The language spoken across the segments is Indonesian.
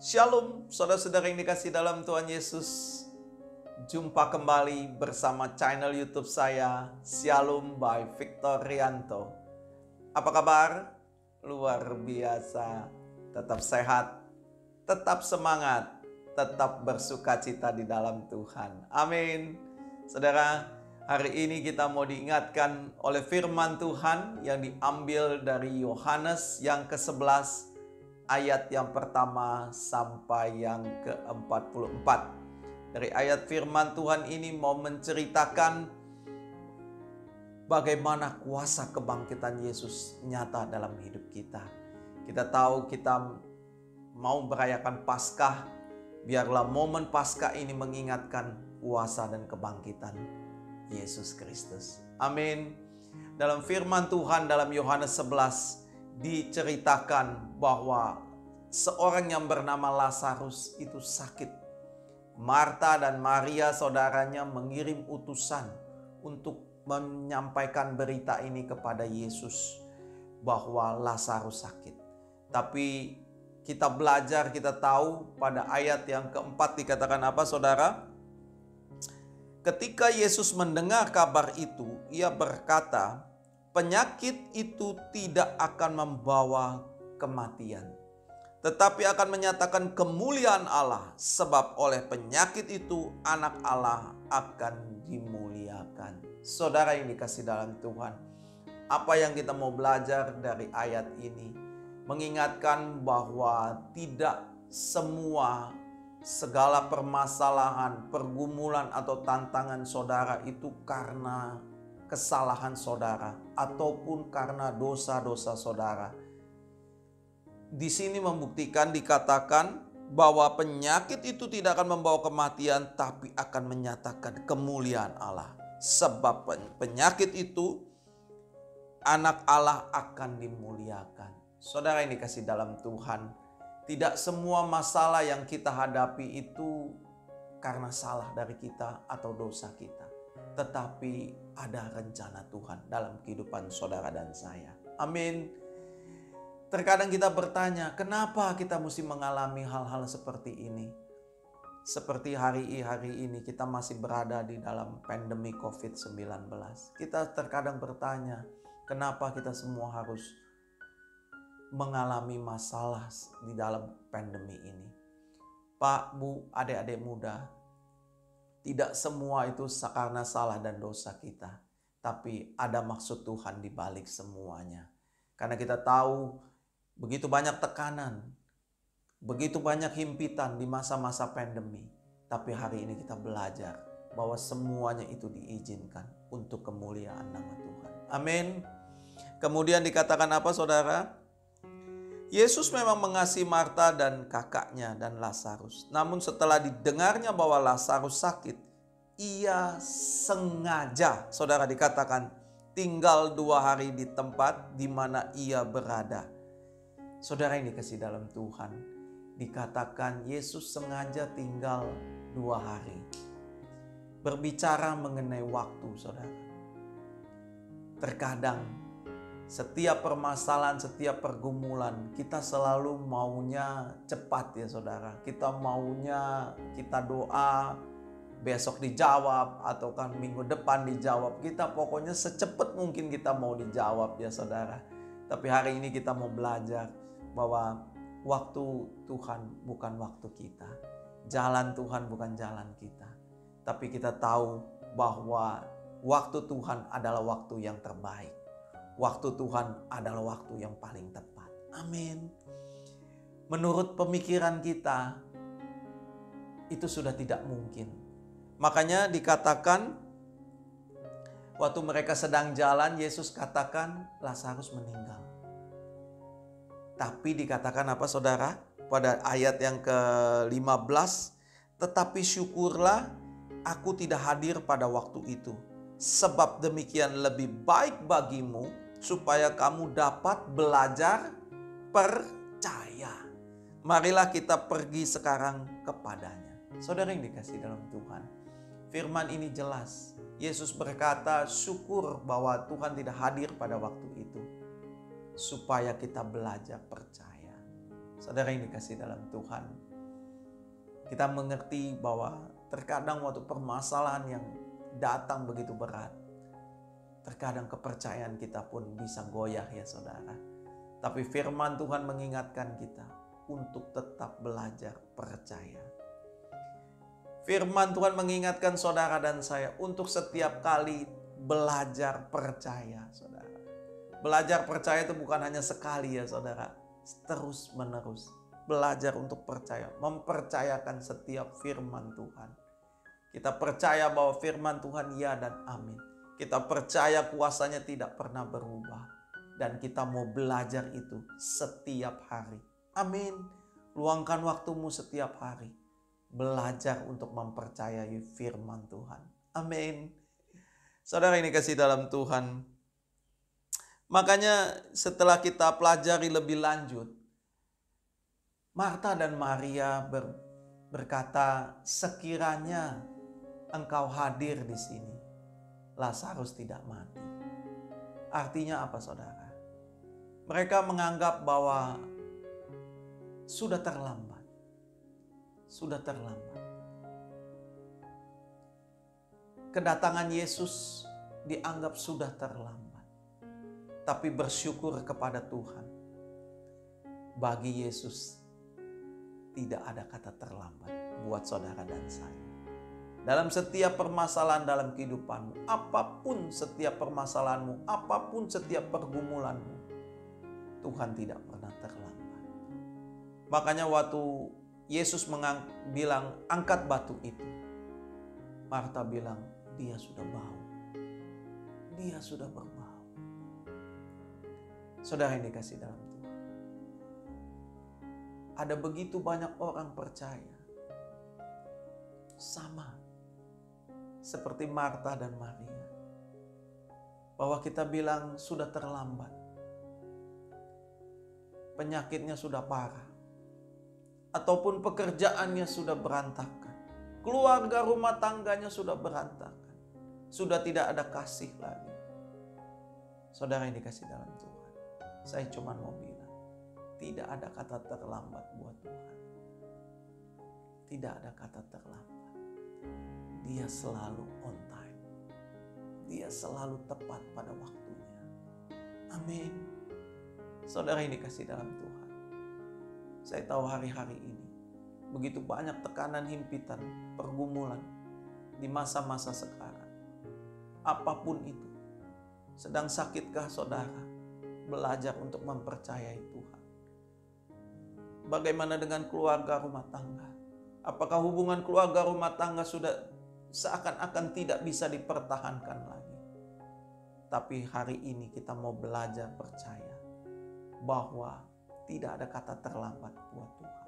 Shalom, saudara-saudara yang dikasih dalam Tuhan Yesus. Jumpa kembali bersama channel YouTube saya, Shalom by Victor Rianto. Apa kabar? Luar biasa. Tetap sehat, tetap semangat, tetap bersukacita di dalam Tuhan. Amin. Saudara, hari ini kita mau diingatkan oleh firman Tuhan yang diambil dari Yohanes yang ke-11 ayat yang pertama sampai yang ke-44. Dari ayat firman Tuhan ini mau menceritakan bagaimana kuasa kebangkitan Yesus nyata dalam hidup kita. Kita tahu kita mau merayakan Paskah, biarlah momen Paskah ini mengingatkan kuasa dan kebangkitan Yesus Kristus. Amin. Dalam firman Tuhan dalam Yohanes 11 diceritakan bahwa seorang yang bernama Lazarus itu sakit. Marta dan Maria saudaranya mengirim utusan untuk menyampaikan berita ini kepada Yesus bahwa Lazarus sakit. Tapi kita belajar, kita tahu pada ayat yang keempat dikatakan apa saudara? Ketika Yesus mendengar kabar itu, ia berkata, penyakit itu tidak akan membawa kematian, tetapi akan menyatakan kemuliaan Allah, sebab oleh penyakit itu anak Allah akan dimuliakan. Saudara yang dikasih dalam Tuhan, apa yang kita mau belajar dari ayat ini? Mengingatkan bahwa tidak semua segala permasalahan, pergumulan atau tantangan saudara itu karena kesalahan saudara ataupun karena dosa-dosa saudara. Di sini membuktikan dikatakan bahwa penyakit itu tidak akan membawa kematian tapi akan menyatakan kemuliaan Allah. Sebab penyakit itu anak Allah akan dimuliakan. Saudara yang dikasih dalam Tuhan, tidak semua masalah yang kita hadapi itu karena salah dari kita atau dosa kita. Tetapi ada rencana Tuhan dalam kehidupan saudara dan saya. Amin. Terkadang kita bertanya, kenapa kita mesti mengalami hal-hal seperti ini? Seperti hari ini kita masih berada di dalam pandemi COVID-19. Kita terkadang bertanya, kenapa kita semua harus mengalami masalah di dalam pandemi ini? Pak, Bu, adik-adik muda, tidak semua itu karena salah dan dosa kita. Tapi ada maksud Tuhan di balik semuanya. Karena kita tahu begitu banyak tekanan, begitu banyak himpitan di masa-masa pandemi. Tapi hari ini kita belajar bahwa semuanya itu diizinkan untuk kemuliaan nama Tuhan. Amin. Kemudian dikatakan apa saudara? Yesus memang mengasihi Marta dan kakaknya dan Lazarus. Namun setelah didengarnya bahwa Lazarus sakit, ia sengaja, saudara, dikatakan tinggal 2 hari di tempat di mana ia berada. Saudara yang dikasih dalam Tuhan, dikatakan Yesus sengaja tinggal 2 hari. Berbicara mengenai waktu, saudara. Terkadang setiap permasalahan, setiap pergumulan, kita selalu maunya cepat ya saudara. Kita maunya, kita doa, besok dijawab, atau kan minggu depan dijawab. Kita pokoknya secepat mungkin kita mau dijawab ya saudara. Tapi hari ini kita mau belajar bahwa waktu Tuhan bukan waktu kita. Jalan Tuhan bukan jalan kita. Tapi kita tahu bahwa waktu Tuhan adalah waktu yang terbaik. Waktu Tuhan adalah waktu yang paling tepat. Amin. Menurut pemikiran kita, itu sudah tidak mungkin. Makanya dikatakan, waktu mereka sedang jalan, Yesus katakan Lazarus meninggal. Tapi dikatakan apa saudara? Pada ayat yang ke-15, tetapi syukurlah aku tidak hadir pada waktu itu. Sebab demikian lebih baik bagimu supaya kamu dapat belajar percaya. Marilah kita pergi sekarang kepadanya. Saudara yang dikasih dalam Tuhan, firman ini jelas. Yesus berkata syukur bahwa Tuhan tidak hadir pada waktu itu, supaya kita belajar percaya. Saudara yang dikasih dalam Tuhan, Kita mengerti bahwa terkadang waktu permasalahan yang datang begitu berat, terkadang kepercayaan kita pun bisa goyah ya saudara. Tapi firman Tuhan mengingatkan kita untuk tetap belajar percaya. Firman Tuhan mengingatkan saudara dan saya untuk setiap kali belajar percaya, saudara. Belajar percaya itu bukan hanya sekali ya saudara, terus menerus. Belajar untuk percaya, mempercayakan setiap firman Tuhan. Kita percaya bahwa firman Tuhan ya dan amin. Kita percaya kuasanya tidak pernah berubah. Dan kita mau belajar itu setiap hari. Amin. Luangkan waktumu setiap hari. Belajar untuk mempercayai firman Tuhan. Amin. Saudara ini kasih dalam Tuhan. Makanya setelah kita pelajari lebih lanjut, Marta dan Maria berkata, sekiranya engkau hadir di sini, Lazarus tidak mati. Artinya apa saudara? Mereka menganggap bahwa sudah terlambat. Sudah terlambat. Kedatangan Yesus dianggap sudah terlambat. Tapi bersyukur kepada Tuhan. Bagi Yesus tidak ada kata terlambat buat saudara dan saya. Dalam setiap permasalahan dalam kehidupanmu, apapun setiap permasalahanmu, apapun setiap pergumulanmu, Tuhan tidak pernah terlambat. Makanya waktu Yesus bilang angkat batu itu, Marta bilang dia sudah bau. Dia sudah berbau. Saudara yang dikasih dalam Tuhan. Ada begitu banyak orang percaya. Sama. Seperti Marta dan Maria. Bahwa kita bilang sudah terlambat. Penyakitnya sudah parah. Ataupun pekerjaannya sudah berantakan. Keluarga rumah tangganya sudah berantakan. Sudah tidak ada kasih lagi. Saudara yang dikasih dalam Tuhan. Saya cuma mau bilang. Tidak ada kata terlambat buat Tuhan. Tidak ada kata terlambat. Dia selalu on time. Dia selalu tepat pada waktunya. Amin. Saudara ini kasih dalam Tuhan. Saya tahu hari-hari ini begitu banyak tekanan, himpitan, pergumulan di masa-masa sekarang. Apapun itu. Sedang sakitkah saudara? Belajar untuk mempercayai Tuhan. Bagaimana dengan keluarga rumah tangga? Apakah hubungan keluarga rumah tangga sudah seakan-akan tidak bisa dipertahankan lagi? Tapi hari ini kita mau belajar percaya bahwa tidak ada kata terlambat buat Tuhan.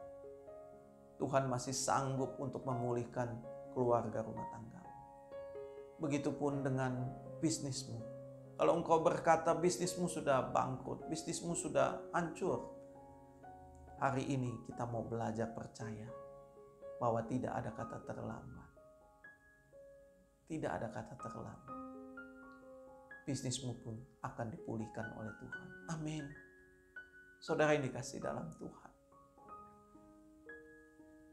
Tuhan masih sanggup untuk memulihkan keluarga rumah tangga. Begitupun dengan bisnismu. Kalau engkau berkata bisnismu sudah bangkrut, bisnismu sudah hancur, hari ini kita mau belajar percaya bahwa tidak ada kata terlambat. Tidak ada kata terlambat. Bisnismu pun akan dipulihkan oleh Tuhan. Amin. Saudara yang dikasih dalam Tuhan.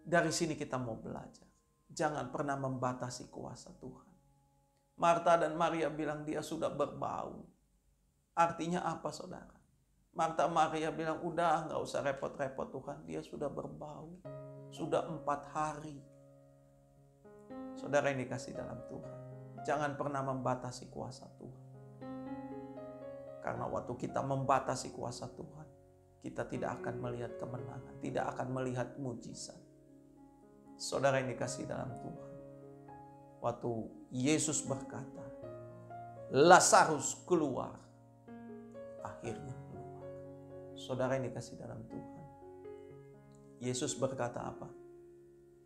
Dari sini kita mau belajar. Jangan pernah membatasi kuasa Tuhan. Marta dan Maria bilang dia sudah berbau. Artinya apa saudara? Marta Maria bilang, udah gak usah repot-repot Tuhan. Dia sudah berbau. Sudah 4 hari. Saudara yang dikasih dalam Tuhan. Jangan pernah membatasi kuasa Tuhan. Karena waktu kita membatasi kuasa Tuhan, kita tidak akan melihat kemenangan. Tidak akan melihat mujizat. Saudara yang dikasih dalam Tuhan. Waktu Yesus berkata, Lazarus keluar. Akhirnya. Saudara yang dikasih dalam Tuhan. Yesus berkata apa?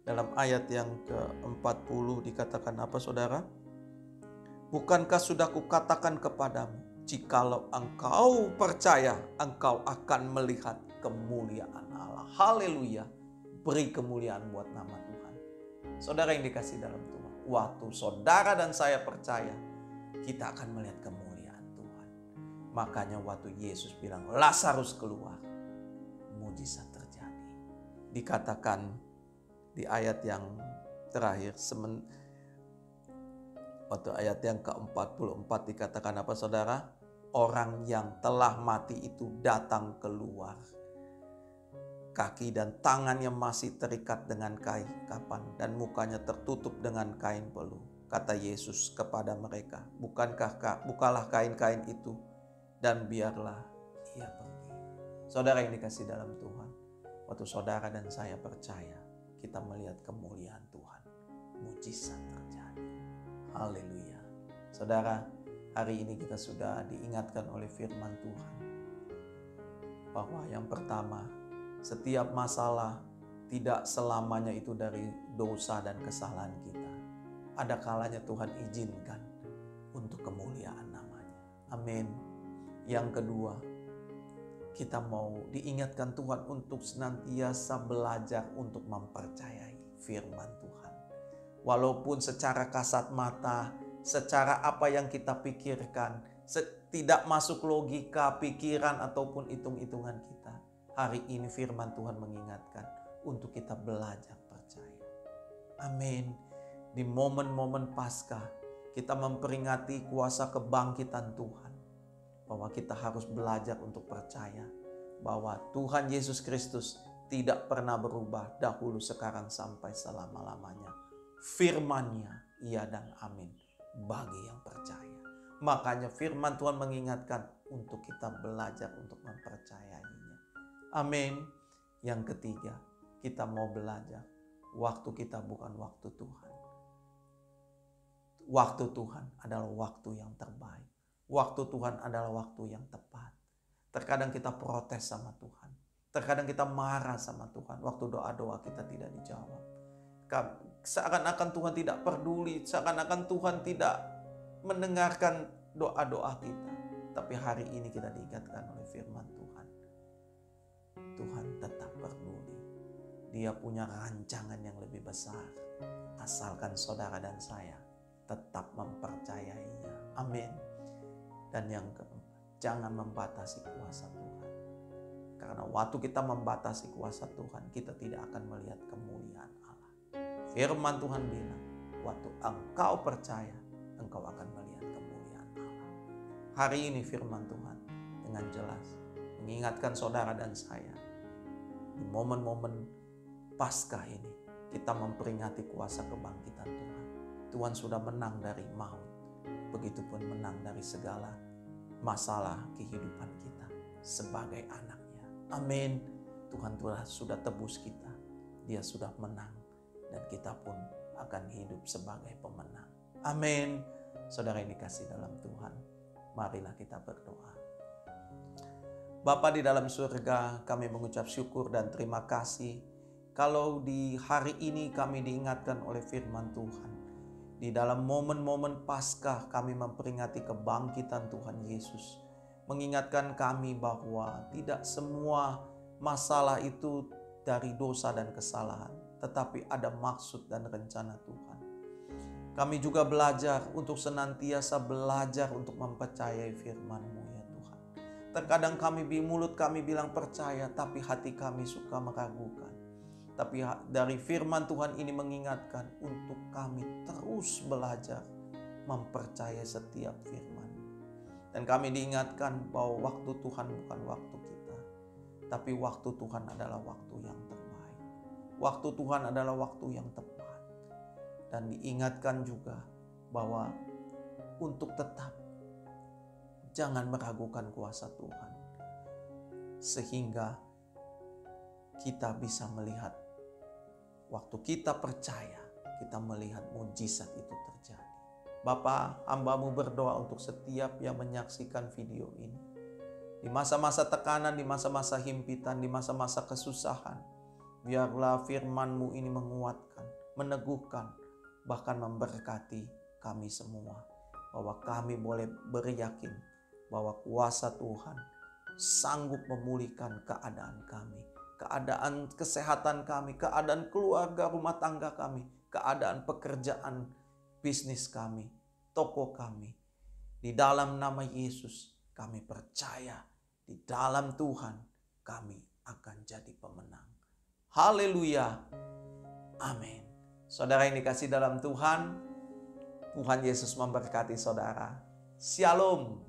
Dalam ayat yang ke-40 dikatakan apa saudara? Bukankah sudah kukatakan kepadamu, jikalau engkau percaya, engkau akan melihat kemuliaan Allah. Haleluya. Beri kemuliaan buat nama Tuhan. Saudara yang dikasih dalam Tuhan. Waktu saudara dan saya percaya, kita akan melihat kemuliaan. Makanya waktu Yesus bilang Lazarus keluar, mujizat terjadi. Dikatakan di ayat yang terakhir, waktu ayat yang ke-44 dikatakan apa saudara? Orang yang telah mati itu datang keluar. Kaki dan tangannya masih terikat dengan kain kapan dan mukanya tertutup dengan kain peluh. Kata Yesus kepada mereka, bukalah kain-kain itu dan biarlah ia pergi. Saudara yang dikasih dalam Tuhan, waktu saudara dan saya percaya, kita melihat kemuliaan Tuhan, mujizat terjadi. Haleluya. Saudara, hari ini kita sudah diingatkan oleh firman Tuhan bahwa yang pertama, setiap masalah tidak selamanya itu dari dosa dan kesalahan kita. Ada kalanya Tuhan izinkan untuk kemuliaan namanya. Amin. Yang kedua, kita mau diingatkan Tuhan untuk senantiasa belajar untuk mempercayai firman Tuhan. Walaupun secara kasat mata, secara apa yang kita pikirkan, tidak masuk logika, pikiran ataupun hitung-hitungan kita. Hari ini firman Tuhan mengingatkan untuk kita belajar percaya. Amin. Di momen-momen Paskah kita memperingati kuasa kebangkitan Tuhan. Bahwa kita harus belajar untuk percaya bahwa Tuhan Yesus Kristus tidak pernah berubah dahulu, sekarang, sampai selama-lamanya. Firman-Nya iya dan amin bagi yang percaya. Makanya firman Tuhan mengingatkan untuk kita belajar untuk mempercayainya. Amin. Yang ketiga, kita mau belajar. Waktu kita bukan waktu Tuhan. Waktu Tuhan adalah waktu yang terbaik. Waktu Tuhan adalah waktu yang tepat. Terkadang kita protes sama Tuhan. Terkadang kita marah sama Tuhan. Waktu doa-doa kita tidak dijawab. Seakan-akan Tuhan tidak peduli. Seakan-akan Tuhan tidak mendengarkan doa-doa kita. Tapi hari ini kita diingatkan oleh firman Tuhan. Tuhan tetap peduli. Dia punya rancangan yang lebih besar. Asalkan saudara dan saya tetap mempercayainya. Amin. Dan yang keempat, jangan membatasi kuasa Tuhan. Karena waktu kita membatasi kuasa Tuhan, kita tidak akan melihat kemuliaan Allah. Firman Tuhan bilang, waktu engkau percaya, engkau akan melihat kemuliaan Allah. Hari ini firman Tuhan dengan jelas mengingatkan saudara dan saya. Di momen-momen Paskah ini, kita memperingati kuasa kebangkitan Tuhan. Tuhan sudah menang dari maut. Begitupun menang dari segala masalah kehidupan kita sebagai anaknya. Amin. Tuhan sudah tebus kita. Dia sudah menang. Dan kita pun akan hidup sebagai pemenang. Amin. Saudara yang dikasih dalam Tuhan, marilah kita berdoa. Bapa di dalam surga, kami mengucap syukur dan terima kasih kalau di hari ini kami diingatkan oleh firman Tuhan. Di dalam momen-momen Paskah kami memperingati kebangkitan Tuhan Yesus. Mengingatkan kami bahwa tidak semua masalah itu dari dosa dan kesalahan, tetapi ada maksud dan rencana Tuhan. Kami juga belajar untuk senantiasa belajar untuk mempercayai firman-Mu ya Tuhan. Terkadang mulut kami bilang percaya, tapi hati kami suka meragukan. Tapi dari firman Tuhan ini mengingatkan untuk kami terus belajar mempercayai setiap firman. Dan kami diingatkan bahwa waktu Tuhan bukan waktu kita, tapi waktu Tuhan adalah waktu yang terbaik. Waktu Tuhan adalah waktu yang tepat. Dan diingatkan juga bahwa untuk tetap jangan meragukan kuasa Tuhan. Sehingga kita bisa melihat, waktu kita percaya, kita melihat mujizat itu terjadi. Bapa, hamba-Mu berdoa untuk setiap yang menyaksikan video ini. Di masa-masa tekanan, di masa-masa himpitan, di masa-masa kesusahan, biarlah firman-Mu ini menguatkan, meneguhkan, bahkan memberkati kami semua. Bahwa kami boleh beryakin bahwa kuasa Tuhan sanggup memulihkan keadaan kami, keadaan kesehatan kami, keadaan keluarga rumah tangga kami, keadaan pekerjaan bisnis kami, toko kami. Di dalam nama Yesus kami percaya, di dalam Tuhan kami akan jadi pemenang. Haleluya. Amin. Saudara yang dikasih dalam Tuhan, Tuhan Yesus memberkati saudara. Shalom.